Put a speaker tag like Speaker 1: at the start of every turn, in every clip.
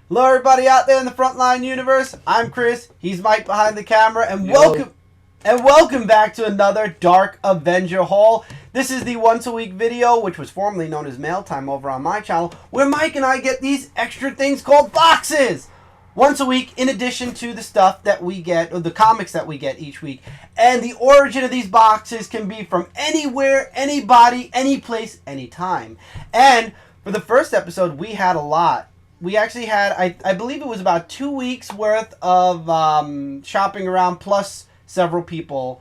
Speaker 1: Hello, everybody out there in the Frontline universe. I'm Chris. He's Mike behind the camera, and welcome back to another Dark Avenger haul. This is the once a week video, which was formerly known as Mail Time over on my channel, where Mike and I get these extra things called boxes once a week, in addition to the stuff that we get, or the comics that we get each week. And the origin of these boxes can be from anywhere, anybody, any place, anytime. And for the first episode, we had a lot. We actually had, I believe it was about 2 weeks worth of shopping around, plus several people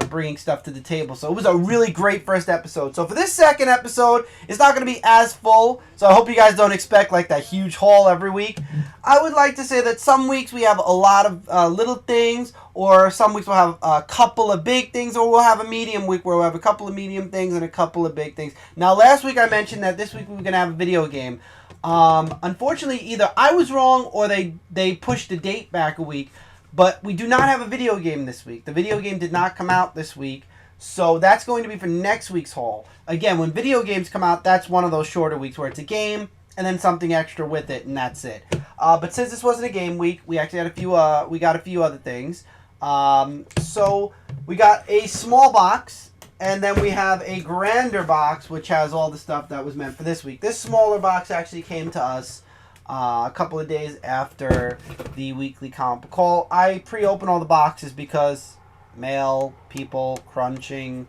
Speaker 1: bringing stuff to the table. So it was a really great first episode. So for this second episode, it's not going to be as full. So I hope you guys don't expect like that huge haul every week. I would like to say that some weeks we have a lot of little things, or some weeks we'll have a couple of big things, or we'll have a medium week where we'll have a couple of medium things and a couple of big things. Now, last week I mentioned that this week we were going to have a video game. Unfortunately, either I was wrong or they pushed the date back a week, but we do not have a video game this week. The video game did not come out this week, so that's going to be for next week's haul. Again, when video games come out, that's one of those shorter weeks where it's a game and then something extra with it, and that's it. But since this wasn't a game week, we actually had we got a few other things. So we got a small box. And then we have a grander box, which has all the stuff that was meant for this week. This smaller box actually came to us a couple of days after the weekly comic book haul. I pre-open all the boxes because mail, people, crunching.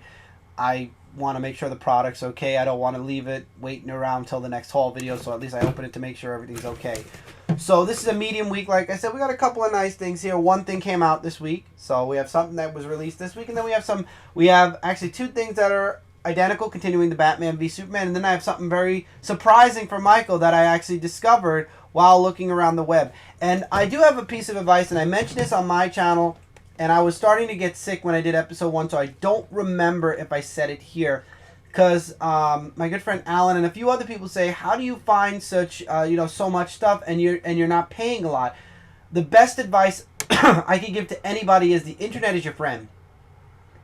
Speaker 1: I want to make sure the product's okay. I don't want to leave it waiting around until the next haul video, so at least I open it to make sure everything's okay. So this is a medium week. Like I said, we got a couple of nice things here. One thing came out this week, so we have something that was released this week, and then we have actually two things that are identical, continuing the Batman v Superman, and then I have something very surprising for Michael that I actually discovered while looking around the web. And I do have a piece of advice, and I mentioned this on my channel, and I was starting to get sick when I did episode 1, so I don't remember if I said it here. Because my good friend Alan and a few other people say, how do you find such so much stuff and you're not paying a lot? The best advice I can give to anybody is the internet is your friend.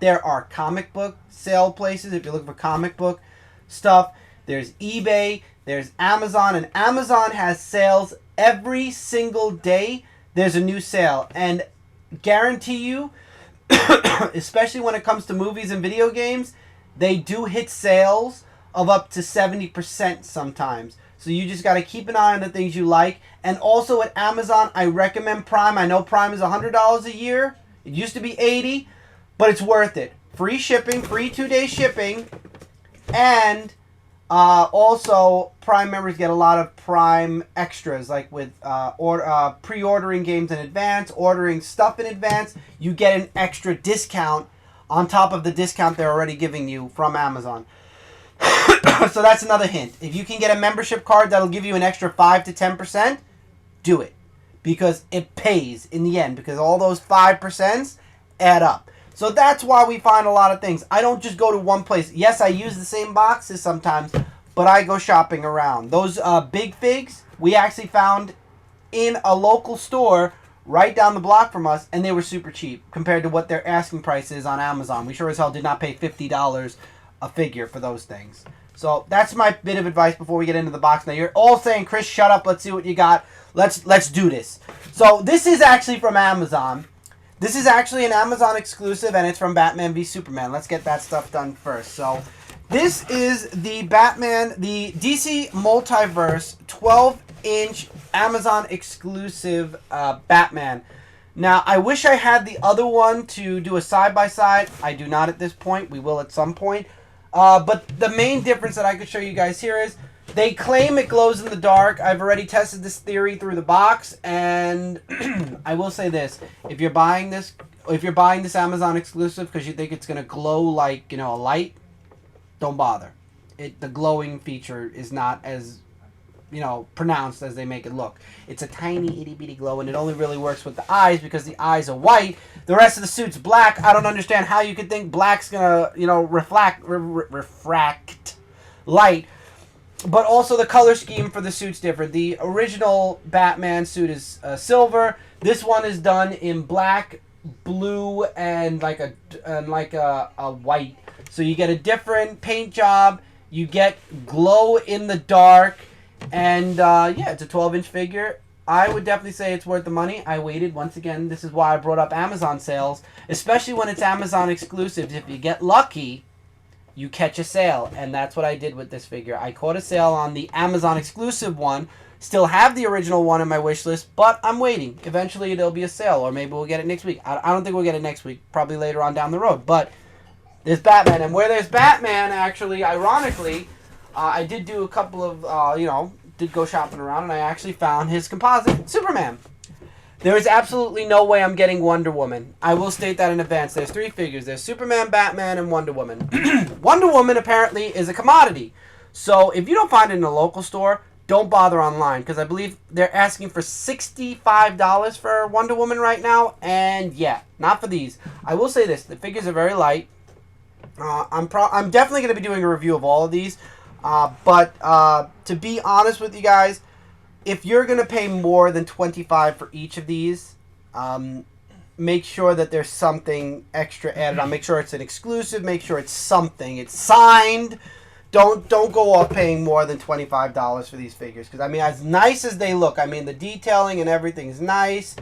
Speaker 1: There are comic book sale places if you're looking for comic book stuff. There's eBay, there's Amazon, and Amazon has sales every single day. There's a new sale, and guarantee you, especially when it comes to movies and video games, they do hit sales of up to 70% sometimes. So you just got to keep an eye on the things you like. And also at Amazon, I recommend Prime. I know Prime is $100 a year. It used to be $80, but it's worth it. Free shipping, free 2-day shipping. And also, Prime members get a lot of Prime extras, like with pre-ordering games in advance, ordering stuff in advance. You get an extra discount on top of the discount they're already giving you from Amazon. So that's another hint. If you can get a membership card that'll give you an extra 5 to 10%, do it. Because it pays in the end. Because all those 5% add up. So that's why we find a lot of things. I don't just go to one place. Yes, I use the same boxes sometimes, but I go shopping around. Those big figs we actually found in a local store right down the block from us, and they were super cheap compared to what their asking price is on Amazon. We sure as hell did not pay $50 a figure for those things. So that's my bit of advice before we get into the box. Now you're all saying, Chris, shut up, let's see what you got. Let's do this. So this is actually from Amazon. This is actually an Amazon exclusive, and it's from Batman v Superman. Let's get that stuff done first. So this is the DC Multiverse 12-inch Amazon exclusive Batman. Now, I wish I had the other one to do a side-by-side. I do not at this point. We will at some point. But the main difference that I could show you guys here is they claim it glows in the dark. I've already tested this theory through the box, and I will say this. If you're buying this Amazon exclusive because you think it's going to glow like, a light, don't bother. The glowing feature is not as pronounced as they make it look. It's a tiny itty bitty glow, and it only really works with the eyes because the eyes are white. The rest of the suit's black. I don't understand how you could think black's gonna, refract light. But also the color scheme for the suit's different. The original Batman suit is silver. This one is done in black, blue, and like a white. So you get a different paint job. You get glow in the dark. And yeah, it's a 12-inch figure. I would definitely say it's worth the money. I waited. Once again, this is why I brought up Amazon sales, especially when it's Amazon exclusives. If you get lucky, you catch a sale, and that's what I did with this figure. I caught a sale on the Amazon exclusive one. Still have the original one in my wish list, but I'm waiting. Eventually, there'll be a sale, or maybe we'll get it next week. I don't think we'll get it next week. Probably later on down the road. But there's Batman, and where there's Batman, actually, ironically, I did do a couple of, did go shopping around, and I actually found his composite Superman. There is absolutely no way I'm getting Wonder Woman. I will state that in advance. There's 3 figures. There's Superman, Batman, and Wonder Woman. Wonder Woman apparently is a commodity. So if you don't find it in a local store, don't bother online, because I believe they're asking for $65 for Wonder Woman right now. And yeah, not for these. I will say this. The figures are very light. I'm definitely going to be doing a review of all of these. But to be honest with you guys, if you're going to pay more than $25 for each of these, make sure that there's something extra added on. Make sure it's an exclusive. Make sure it's something. It's signed. Don't go off paying more than $25 for these figures. Because, I mean, as nice as they look, I mean, the detailing and everything is nice.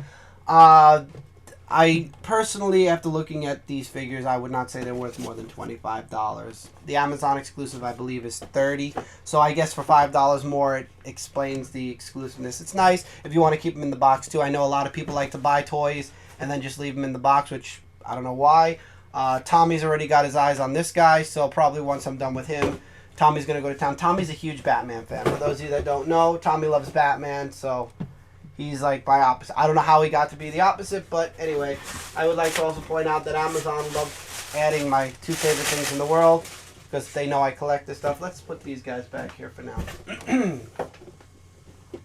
Speaker 1: I personally, after looking at these figures, I would not say they're worth more than $25. The Amazon exclusive, I believe, is $30. So I guess for $5 more, it explains the exclusiveness. It's nice if you want to keep them in the box, too. I know a lot of people like to buy toys and then just leave them in the box, which I don't know why. Tommy's already got his eyes on this guy, so probably once I'm done with him, Tommy's going to go to town. Tommy's a huge Batman fan. For those of you that don't know, Tommy loves Batman, so he's like my opposite. I don't know how he got to be the opposite, but anyway, I would like to also point out that Amazon loves adding my 2 favorite things in the world, because they know I collect this stuff. Let's put these guys back here for now.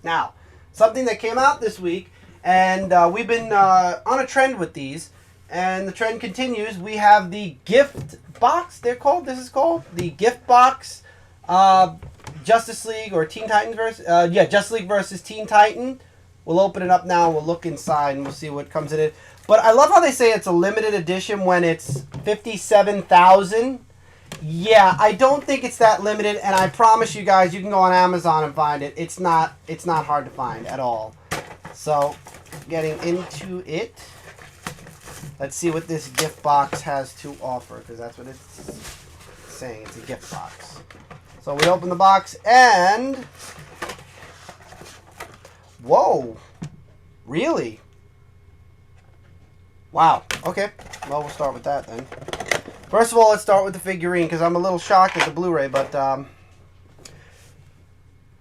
Speaker 1: Now, something that came out this week, and we've been on a trend with these, and the trend continues. We have the gift box, this is called the gift box Justice League or Teen Titans versus, Justice League versus Teen Titan. We'll open it up now and we'll look inside and we'll see what comes in it. But I love how they say it's a limited edition when it's 57,000. Yeah, I don't think it's that limited, and I promise you guys, you can go on Amazon and find it. It's not hard to find at all. So, getting into it, let's see what this gift box has to offer, because that's what it's saying. It's a gift box. So we open the box and whoa, really? Wow. Okay, well, we'll start with that then. First of all, let's start with the figurine, because I'm a little shocked at the Blu-ray, but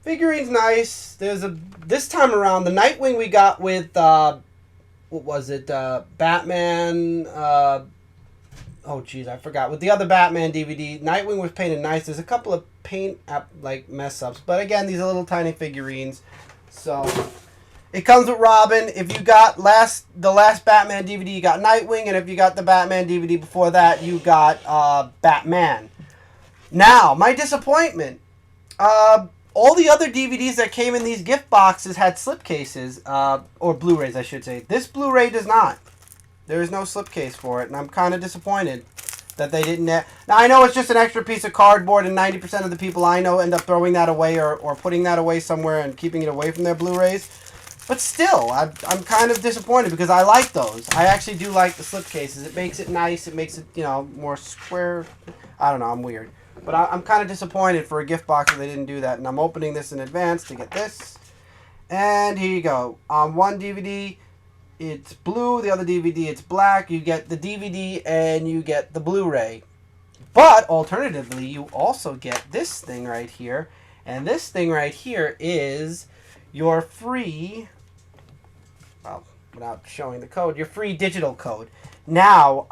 Speaker 1: figurine's nice. This time around, the Nightwing we got with what was it? Batman. Oh geez, I forgot. With the other Batman DVD, Nightwing was painted nice. There's a couple of paint mess ups, but again, these are little tiny figurines. So it comes with Robin. If you got the last Batman DVD, you got Nightwing, and if you got the Batman DVD before that, you got Batman. Now, my disappointment. All the other DVDs that came in these gift boxes had slipcases, or Blu-rays, I should say. This Blu-ray does not. There is no slipcase for it, and I'm kind of disappointed that they didn't. Now, I know it's just an extra piece of cardboard, and 90% of the people I know end up throwing that away or putting that away somewhere and keeping it away from their Blu-rays. But still, I'm kind of disappointed because I like those. I actually do like the slipcases. It makes it nice. It makes it, more square. I don't know. I'm weird. But I'm kind of disappointed for a gift box that they didn't do that. And I'm opening this in advance to get this. And here you go. On one DVD, it's blue. The other DVD, it's black. You get the DVD and you get the Blu-ray. But alternatively, you also get this thing right here. And this thing right here is your free, well, without showing the code, your free digital code. Now,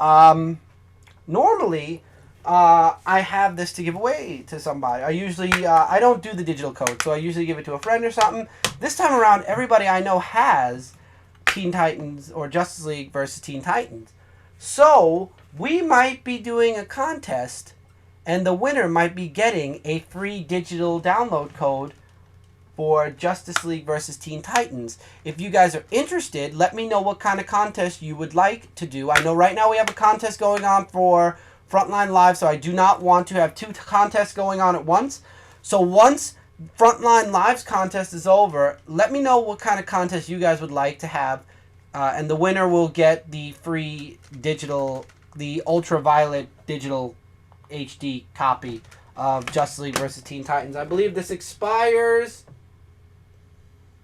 Speaker 1: normally, I have this to give away to somebody. I usually, I don't do the digital code, so I usually give it to a friend or something. This time around, everybody I know has Teen Titans or Justice League versus Teen Titans. So, we might be doing a contest, and the winner might be getting a free digital download code for Justice League versus Teen Titans. If you guys are interested, let me know what kind of contest you would like to do. I know right now we have a contest going on for Frontline Live, so I do not want to have 2 contests going on at once. So once Frontline Live's contest is over. Let me know what kind of contest you guys would like to have. And the winner will get the free digital, the ultraviolet digital HD copy of Justice League versus Teen Titans. I believe this expires...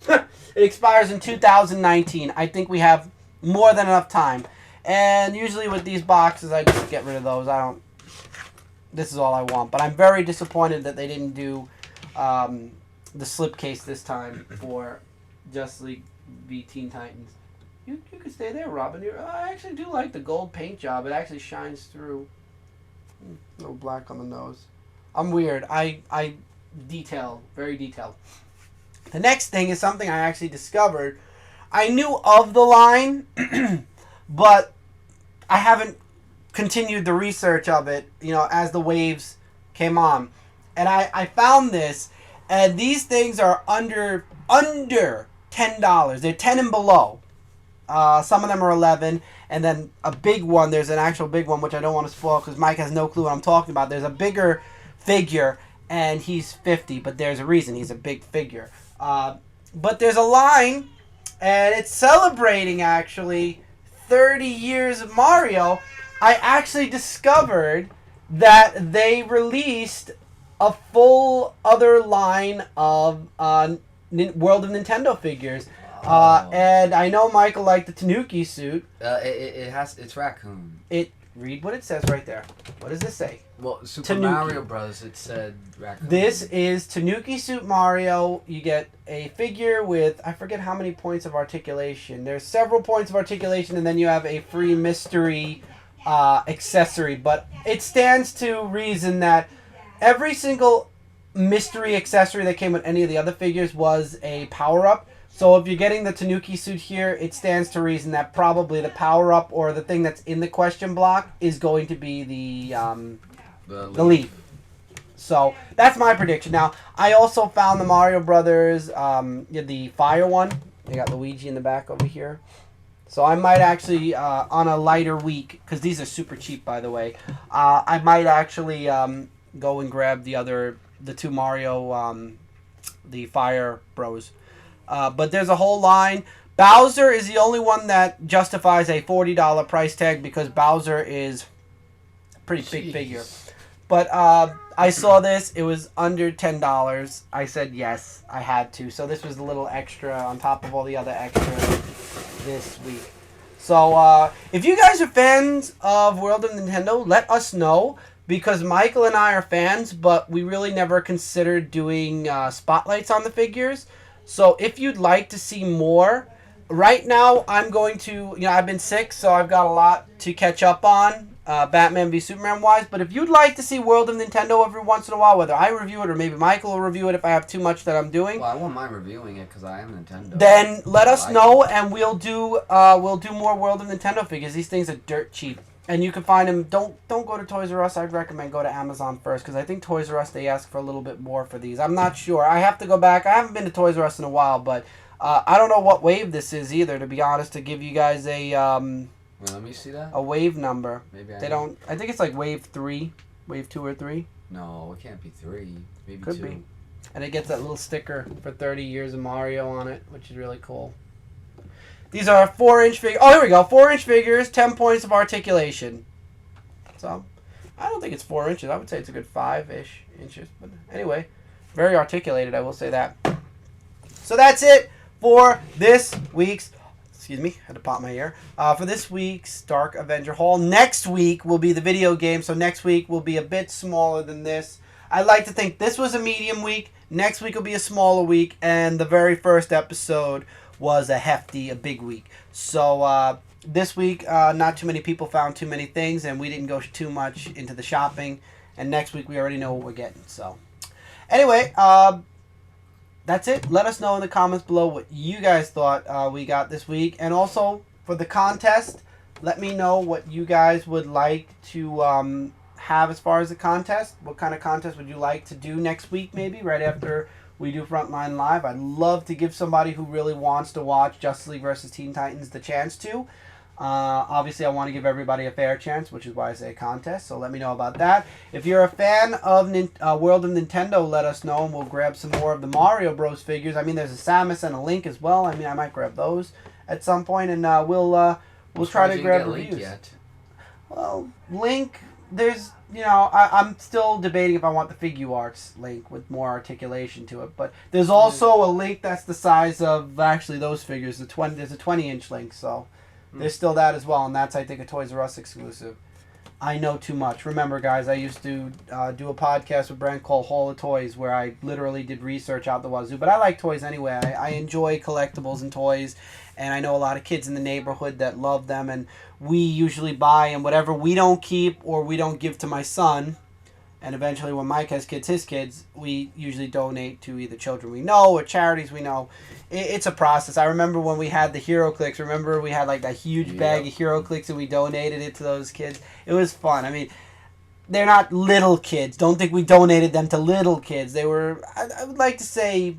Speaker 1: it expires in 2019. I think we have more than enough time. And usually with these boxes, I just get rid of those. This is all I want. But I'm very disappointed that they didn't do the slipcase this time for Justice League v Teen Titans. You can stay there, Robin. I actually do like the gold paint job. It actually shines through. A little black on the nose. I'm weird. I detail. Very detailed. The next thing is something I actually discovered. I knew of the line, but I haven't continued the research of it, as the waves came on. And I found this, and these things are under $10. They're 10 and below. Some of them are 11, and then a big one. There's an actual big one, which I don't want to spoil because Mike has no clue what I'm talking about. There's a bigger figure, and he's 50, but there's a reason he's a big figure. But there's a line, and it's celebrating, actually, 30 years of Mario. I actually discovered that they released a full other line of World of Nintendo figures. And I know Michael liked the Tanuki suit.
Speaker 2: It's raccoon.
Speaker 1: Read what it says right there. What does this say?
Speaker 2: Well, Super
Speaker 1: Tanuki.
Speaker 2: Mario Bros. It said raccoon.
Speaker 1: This is Tanuki Suit Mario. You get a figure with, I forget how many points of articulation. There's several points of articulation, and then you have a free mystery accessory. But it stands to reason that every single mystery accessory that came with any of the other figures was a power-up. So if you're getting the Tanuki suit here, it stands to reason that probably the power-up or the thing that's in the question block is going to be the leaf. So that's my prediction. Now, I also found the Mario Brothers, the fire one. They got Luigi in the back over here. So I might actually, on a lighter week, because these are super cheap, by the way, I might actually go and grab the two Mario, the Fire Bros. But there's a whole line. Bowser is the only one that justifies a $40 price tag because Bowser is a pretty big figure. But I saw this. It was under $10. I said yes, I had to. So this was a little extra on top of all the other extras this week. So if you guys are fans of World of Nintendo, let us know. Because Michael and I are fans, but we really never considered doing spotlights on the figures. So if you'd like to see more, right now I'm going to, I've been sick, so I've got a lot to catch up on, Batman v Superman wise. But if you'd like to see World of Nintendo every once in a while, whether I review it or maybe Michael will review it if I have too much that I'm doing.
Speaker 2: Well, I won't mind reviewing it because I am Nintendo.
Speaker 1: Then let us know, and we'll do more World of Nintendo figures. These things are dirt cheap. And you can find them. Don't go to Toys R Us. I'd recommend go to Amazon first because I think Toys R Us, they ask for a little bit more for these. I'm not sure. I have to go back. I haven't been to Toys R Us in a while, but I don't know what wave this is either, to be honest, to give you guys a
Speaker 2: well, let me see that.
Speaker 1: a wave number.
Speaker 2: Maybe
Speaker 1: they don't. I think it's like wave 3, wave 2 or 3.
Speaker 2: No, it can't be 3. Maybe
Speaker 1: Could
Speaker 2: 2.
Speaker 1: be. And it gets that little sticker for 30 years of Mario on it, which is really cool. These are 4-inch figures. Oh, here we go. 4-inch figures, 10 points of articulation. So, I don't think it's 4 inches. I would say it's a good 5-ish inches. But anyway, very articulated, I will say that. So that's it for this week's, excuse me, had to pop my ear, for this week's Dark Avenger haul. Next week will be the video game, so next week will be a bit smaller than this. I like to think this was a medium week, next week will be a smaller week, and the very first episode was a big week. So, this week, not too many people found too many things, and we didn't go too much into the shopping. And next week, we already know what we're getting. So, anyway, that's it. Let us know in the comments below what you guys thought we got this week. And also, for the contest, let me know what you guys would like to have as far as the contest. What kind of contest would you like to do next week, maybe, right after we do Frontline Live? I'd love to give somebody who really wants to watch Justice League versus Teen Titans the chance to. Obviously, I want to give everybody a fair chance, which is why I say contest. So let me know about that. If you're a fan of World of Nintendo, let us know, and we'll grab some more of the Mario Bros. Figures. I mean, there's a Samus and a Link as well. I mean, I might grab those at some point, and we'll try to grab reviews.
Speaker 2: Link yet.
Speaker 1: Well, Link, there's, I'm still debating if I want the Figure Arts Link with more articulation to it. But there's also a Link that's the size of, actually, those figures. There's a 20-inch Link, so there's still that as well. And that's, I think, a Toys R Us exclusive. I know too much. Remember, guys, I used to do a podcast with Brent called Hall of Toys where I literally did research out the wazoo. But I like toys anyway. I enjoy collectibles and toys. And I know a lot of kids in the neighborhood that love them. And we usually buy, and whatever we don't keep or we don't give to my son, and eventually when Mike has kids, his kids, we usually donate to either children we know or charities we know. It's a process. I remember when we had the Hero Clicks. Remember we had like that huge bag of Hero Clicks and we donated it to those kids. It was fun. I mean, they're not little kids. Don't think we donated them to little kids. They were, I would like to say,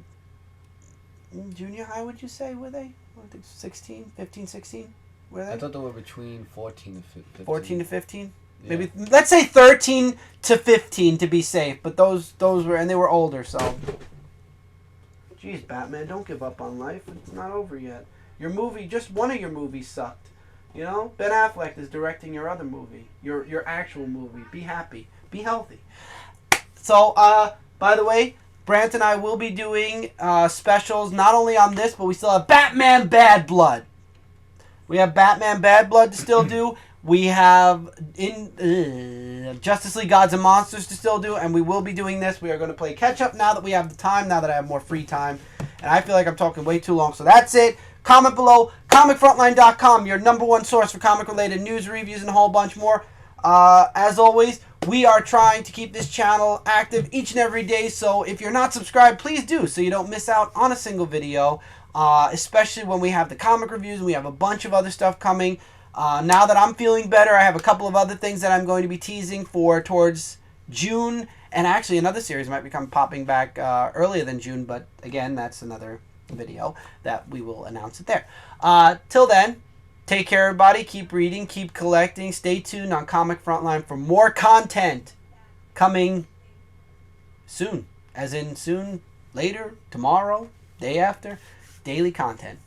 Speaker 1: junior high, would you say, were they? I think 16, 15, 16? Were they?
Speaker 2: I thought they were between 14 to 15.
Speaker 1: 14 to 15?
Speaker 2: Yeah.
Speaker 1: Maybe, let's say 13 to 15 to be safe. But those were, and they were older, so. Jeez, Batman, don't give up on life. It's not over yet. Your movie, just one of your movies sucked. You know? Ben Affleck is directing your other movie. Your actual movie. Be happy. Be healthy. So, by the way, Brant and I will be doing specials not only on this, but we still have Batman Bad Blood. We have Batman Bad Blood to still do. We have Justice League Gods and Monsters to still do, and we will be doing this. We are going to play catch-up now that we have the time, now that I have more free time. And I feel like I'm talking way too long, so that's it. Comment below, comicfrontline.com, your #1 source for comic-related news, reviews, and a whole bunch more. As always, we are trying to keep this channel active each and every day, so if you're not subscribed, please do, so you don't miss out on a single video, especially when we have the comic reviews and we have a bunch of other stuff coming. Now that I'm feeling better, I have a couple of other things that I'm going to be teasing for towards June, and actually another series might become popping back earlier than June, but again, that's another video that we will announce it there. Till then, take care, everybody. Keep reading, keep collecting. Stay tuned on Comic Frontline for more content coming soon. As in soon, later, tomorrow, day after. Daily content.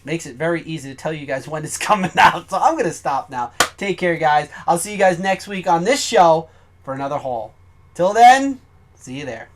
Speaker 1: Makes it very easy to tell you guys when it's coming out. So I'm going to stop now. Take care, guys. I'll see you guys next week on this show for another haul. Till then, see you there.